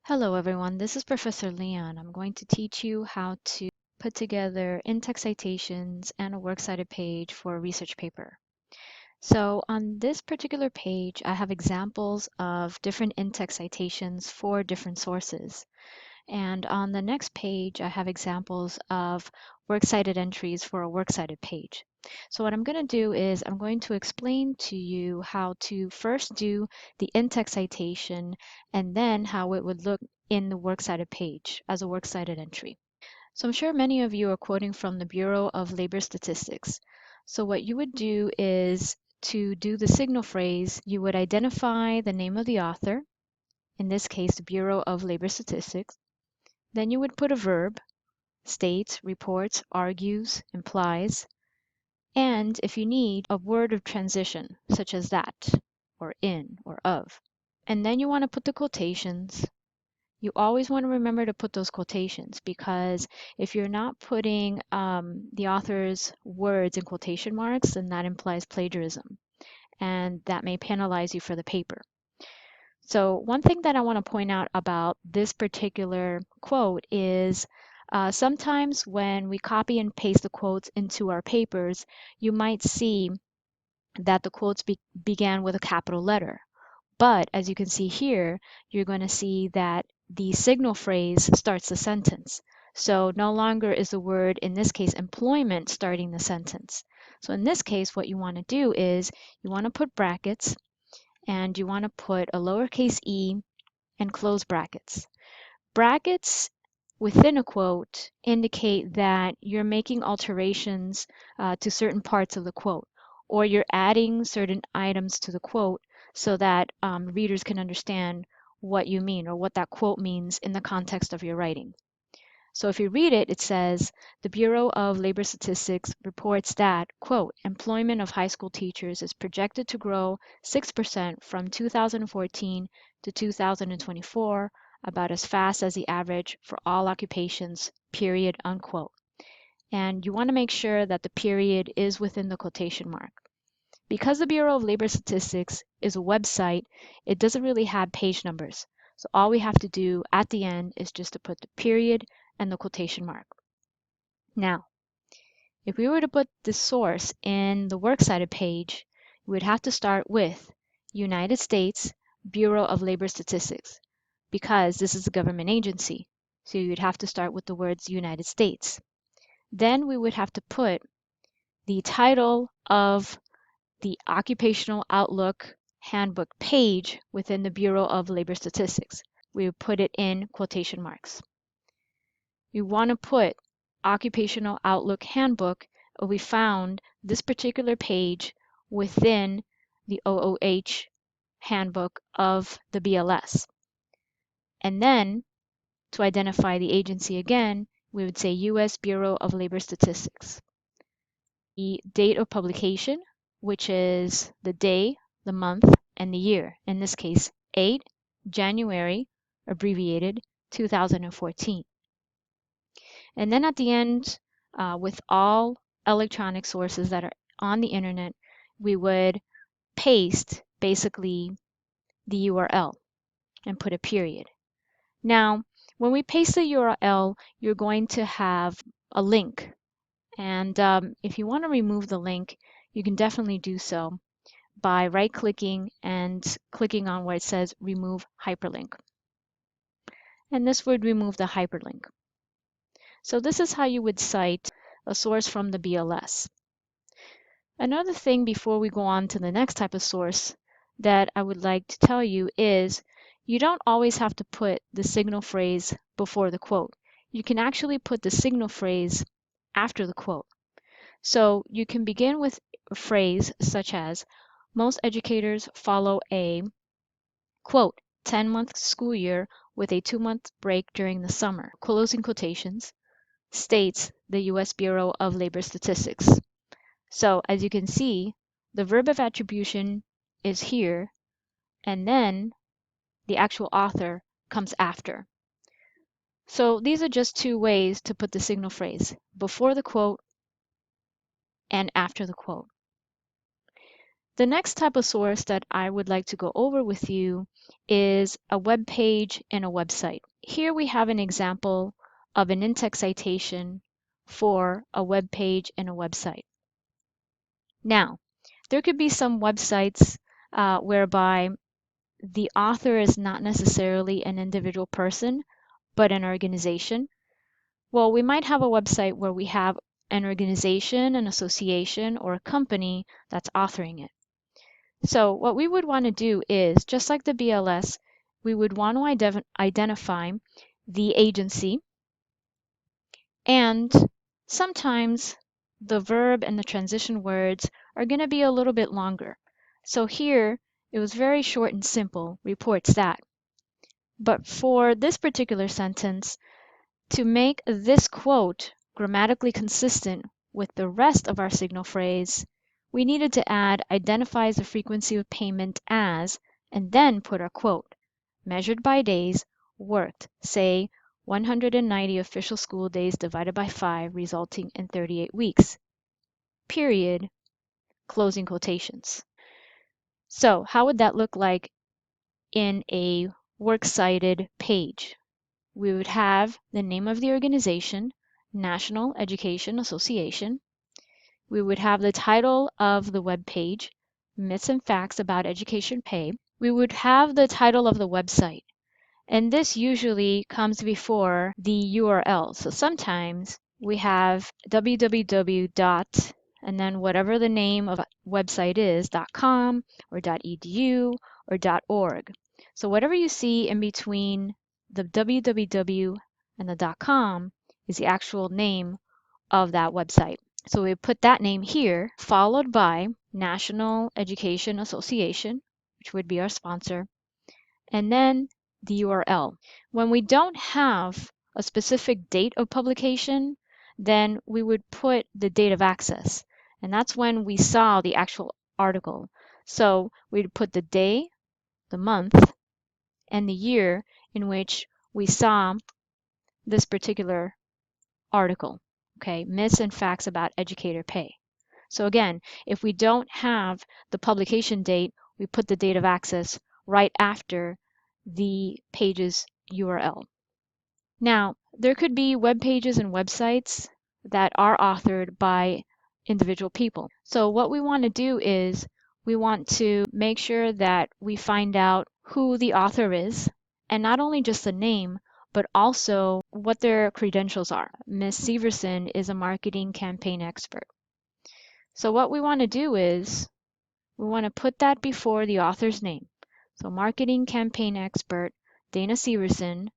Hello everyone, this is Professor Leon. I'm going to teach you how to put together in-text citations and a works cited page for a research paper. So on this particular page, I have examples of different in-text citations for different sources. And on the next page, I have examples of works cited entries for a works cited page. So what I'm going to do is I'm going to explain to you how to first do the in-text citation and then how it would look in the works cited page as a works cited entry. So I'm sure many of you are quoting from the Bureau of Labor Statistics. So what you would do is to do the signal phrase, you would identify the name of the author, in this case, the Bureau of Labor Statistics. Then you would put a verb, states, reports, argues, implies, and if you need, a word of transition, such as that, or in, or of. And then you want to put the quotations. You always want to remember to put those quotations because if you're not putting the author's words in quotation marks, then that implies plagiarism, and that may penalize you for the paper. So one thing that I want to point out about this particular quote is sometimes when we copy and paste the quotes into our papers, you might see that the quotes began with a capital letter. But as you can see here, you're going to see that the signal phrase starts the sentence. So no longer is the word, in this case, employment, starting the sentence. So in this case, what you want to do is you want to put brackets and you want to put a lowercase e and close brackets. Brackets within a quote indicate that you're making alterations to certain parts of the quote, or you're adding certain items to the quote so that readers can understand what you mean or what that quote means in the context of your writing. So if you read it, it says, the Bureau of Labor Statistics reports that, quote, employment of high school teachers is projected to grow 6% from 2014 to 2024, about as fast as the average for all occupations, period, unquote. And you want to make sure that the period is within the quotation mark. Because the Bureau of Labor Statistics is a website, it doesn't really have page numbers. So all we have to do at the end is just to put the period and the quotation mark. Now, if we were to put the source in the works cited page, we would have to start with United States Bureau of Labor Statistics, because this is a government agency. So you'd have to start with the words United States. Then we would have to put the title of the Occupational Outlook Handbook page within the Bureau of Labor Statistics. We would put it in quotation marks. We want to put Occupational Outlook Handbook, we found this particular page within the OOH handbook of the BLS. And then to identify the agency again, we would say U.S. Bureau of Labor Statistics. The date of publication, which is the day, the month, and the year. In this case, 8 January, abbreviated, 2014. And then at the end, with all electronic sources that are on the internet, we would paste basically the URL and put a period. Now, when we paste the URL, you're going to have a link. And if you want to remove the link, you can definitely do so by right-clicking and clicking on where it says Remove Hyperlink. And this would remove the hyperlink. So this is how you would cite a source from the BLS. Another thing before we go on to the next type of source that I would like to tell you is you don't always have to put the signal phrase before the quote. You can actually put the signal phrase after the quote. So you can begin with a phrase such as, most educators follow a, quote, 10-month school year with a 2-month break during the summer, closing quotations, states the U.S. Bureau of Labor Statistics. So as you can see, the verb of attribution is here, and then the actual author comes after. So these are just two ways to put the signal phrase, before the quote and after the quote. The next type of source that I would like to go over with you is a web page and a website. Here we have an example of an in-text citation for a web page and a website. Now, there could be some websites whereby the author is not necessarily an individual person, but an organization. Well, we might have a website where we have an organization, an association, or a company that's authoring it. So what we would want to do is, just like the BLS, we would want to identify the agency, and sometimes the verb and the transition words are going to be a little bit longer. So here, it was very short and simple, reports that. But for this particular sentence, to make this quote grammatically consistent with the rest of our signal phrase, we needed to add identifies the frequency of payment as, and then put our quote, measured by days worked, say 190 official school days divided by 5, resulting in 38 weeks. Period, closing quotations. So how would that look like in a works cited page? We would have the name of the organization, National Education Association. We would have the title of the web page, Myths and Facts About Education Pay. We would have the title of the website, and this usually comes before the URL. So sometimes we have www. And then whatever the name of a website is, .com or .edu or .org. So whatever you see in between the www and the .com is the actual name of that website. So we put that name here, followed by National Education Association, which would be our sponsor, and then the URL. When we don't have a specific date of publication, then we would put the date of access. And that's when we saw the actual article. So we'd put the day, the month, and the year in which we saw this particular article. Okay, myths and facts about educator pay. So again, if we don't have the publication date, we put the date of access right after the page's URL. Now, there could be web pages and websites that are authored by individual people. So what we want to do is we want to make sure that we find out who the author is, and not only just the name, but also what their credentials are. Ms. Severson is a marketing campaign expert. So what we want to do is we want to put that before the author's name. So marketing campaign expert Dana Severson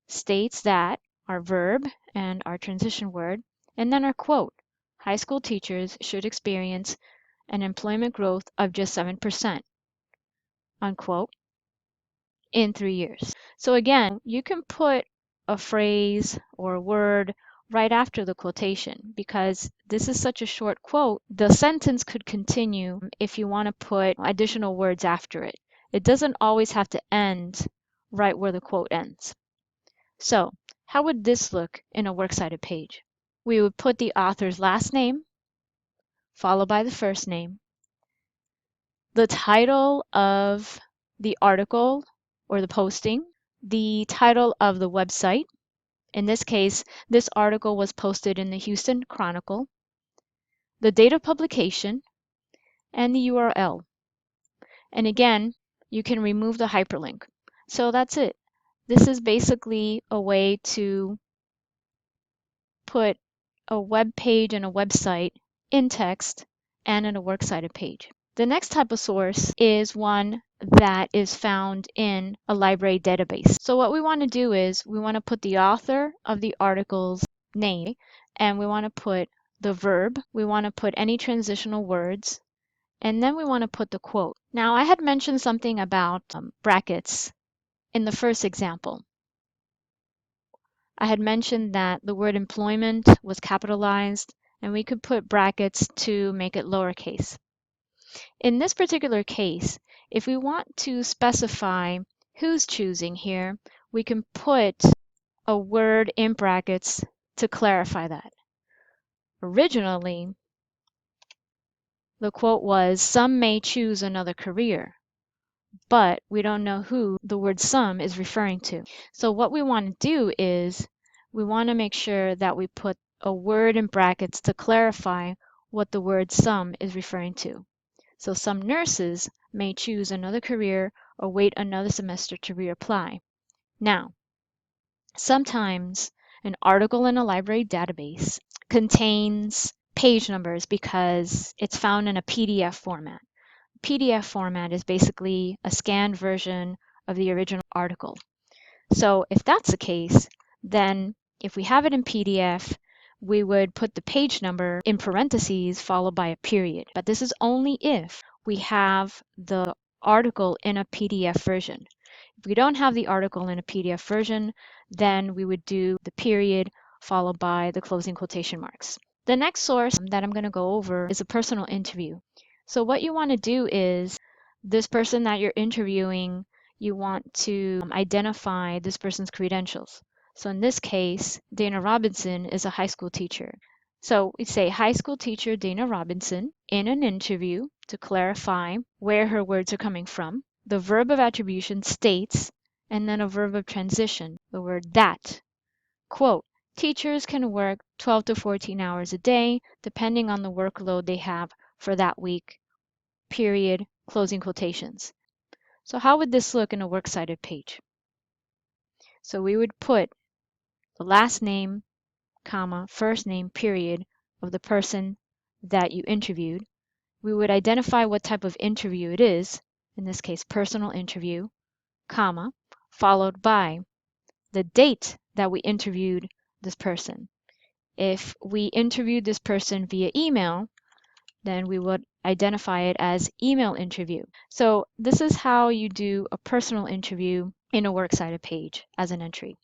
states that our verb and our transition word, and then our quote, high school teachers should experience an employment growth of just 7%, unquote, in 3 years. So again, you can put a phrase or a word right after the quotation because this is such a short quote. The sentence could continue if you want to put additional words after it. It doesn't always have to end right where the quote ends. So how would this look in a works cited page? We would put the author's last name, followed by the first name, the title of the article or the posting, the title of the website. In this case, this article was posted in the Houston Chronicle, the date of publication, and the URL. And again, you can remove the hyperlink. So that's it. This is basically a way to put a web page and a website in text and in a works cited page. The next type of source is one that is found in a library database. So what we want to do is we want to put the author of the article's name, and we want to put the verb, we want to put any transitional words, and then we want to put the quote. Now I had mentioned something about brackets in the first example. I had mentioned that the word employment was capitalized, and we could put brackets to make it lowercase. In this particular case, if we want to specify who's choosing here, we can put a word in brackets to clarify that. Originally, the quote was, "Some may choose another career," but we don't know who the word some is referring to. So what we want to do is we want to make sure that we put a word in brackets to clarify what the word some is referring to. So some nurses may choose another career or wait another semester to reapply. Now, sometimes an article in a library database contains page numbers because it's found in a PDF format. PDF format is basically a scanned version of the original article. So if that's the case, then if we have it in PDF, we would put the page number in parentheses followed by a period. But this is only if we have the article in a PDF version. If we don't have the article in a PDF version, then we would do the period followed by the closing quotation marks. The next source that I'm going to go over is a personal interview. So what you want to do is this person that you're interviewing, you want to identify this person's credentials. So in this case, Dana Robinson is a high school teacher. So we say high school teacher Dana Robinson in an interview to clarify where her words are coming from. The verb of attribution states, and then a verb of transition, the word that. Quote, teachers can work 12 to 14 hours a day, depending on the workload they have for that week, period, closing quotations. So how would this look in a works cited page? So we would put the last name, comma, first name, period, of the person that you interviewed. We would identify what type of interview it is, in this case, personal interview, comma, followed by the date that we interviewed this person. If we interviewed this person via email, then we would identify it as email interview. So this is how you do a personal interview in a works cited page as an entry.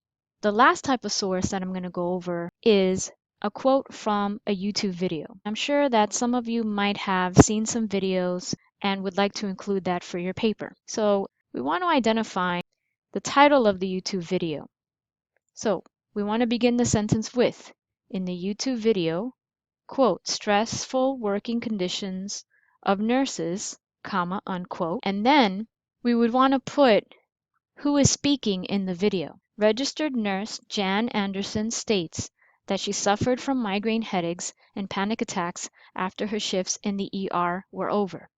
The last type of source that I'm going to go over is a quote from a YouTube video. I'm sure that some of you might have seen some videos and would like to include that for your paper. So we want to identify the title of the YouTube video. So we want to begin the sentence with, in the YouTube video, quote, stressful working conditions of nurses, comma, unquote. And then we would want to put who is speaking in the video. Registered nurse Jan Anderson states that she suffered from migraine headaches and panic attacks after her shifts in the ER were over.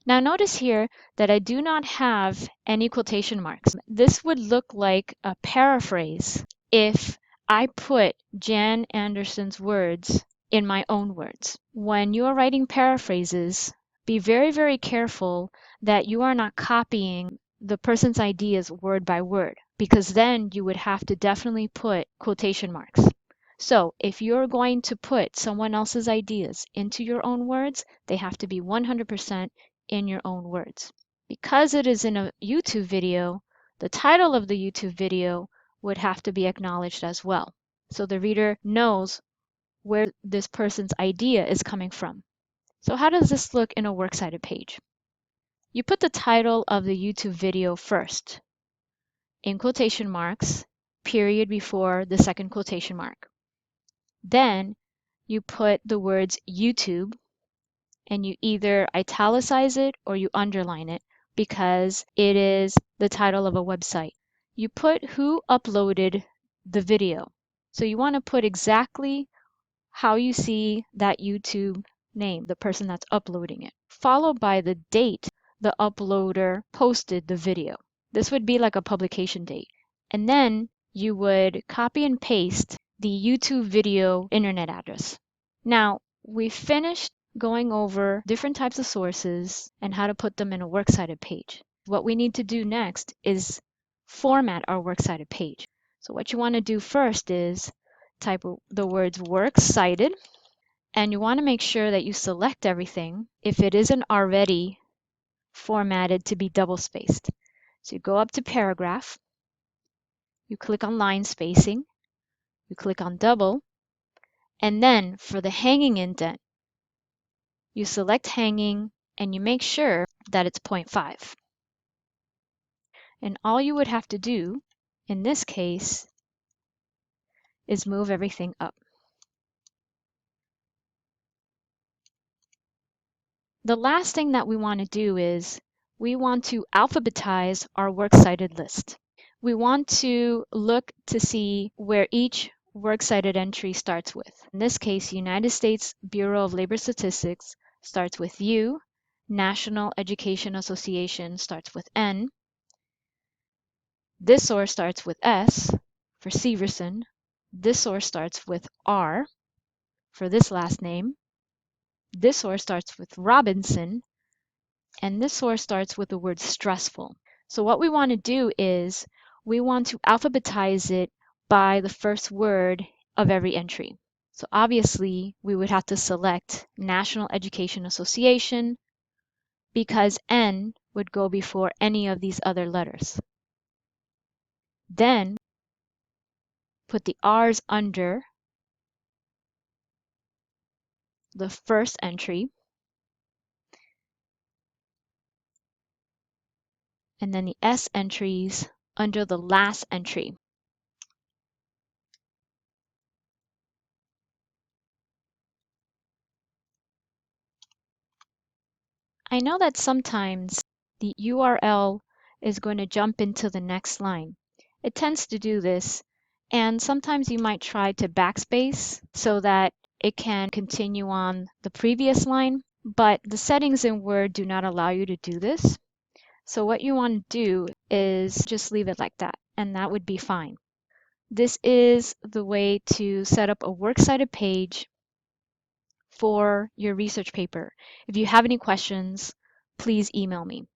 Now notice here that I do not have any quotation marks. This would look like a paraphrase if I put Jan Anderson's words in my own words. When you are writing paraphrases, be very, very careful that you are not copying the person's ideas word by word, because then you would have to definitely put quotation marks. So if you're going to put someone else's ideas into your own words, they have to be 100% in your own words. Because it is in a YouTube video, the title of the YouTube video would have to be acknowledged as well. So the reader knows where this person's idea is coming from. So how does this look in a works cited page? You put the title of the YouTube video first, in quotation marks, period before the second quotation mark. Then you put the words YouTube and you either italicize it or you underline it because it is the title of a website. You put who uploaded the video. So you want to put exactly how you see that YouTube name, the person that's uploading it, followed by the date the uploader posted the video. This would be like a publication date. And then you would copy and paste the YouTube video internet address. Now, we finished going over different types of sources and how to put them in a works cited page. What we need to do next is format our works cited page. So what you want to do first is type the words works cited, and you want to make sure that you select everything if it isn't already formatted to be double spaced. So you go up to paragraph, you click on line spacing, you click on double, and then for the hanging indent, you select hanging and you make sure that it's 0.5. And all you would have to do in this case is move everything up. The last thing that we want to do is we want to alphabetize our works cited list. We want to look to see where each works cited entry starts with. In this case, United States Bureau of Labor Statistics starts with U, National Education Association starts with N, this source starts with S for Severson, this source starts with R for this last name, this source starts with Robinson, and this source starts with the word stressful. So what we want to do is we want to alphabetize it by the first word of every entry. So obviously we would have to select National Education Association because N would go before any of these other letters. Then put the R's under the first entry and then the S entries under the last entry. I know that sometimes the URL is going to jump into the next line. It tends to do this, and sometimes you might try to backspace so that it can continue on the previous line, but the settings in Word do not allow you to do this. So what you want to do is just leave it like that, and that would be fine. This is the way to set up a works cited page for your research paper. If you have any questions, please email me.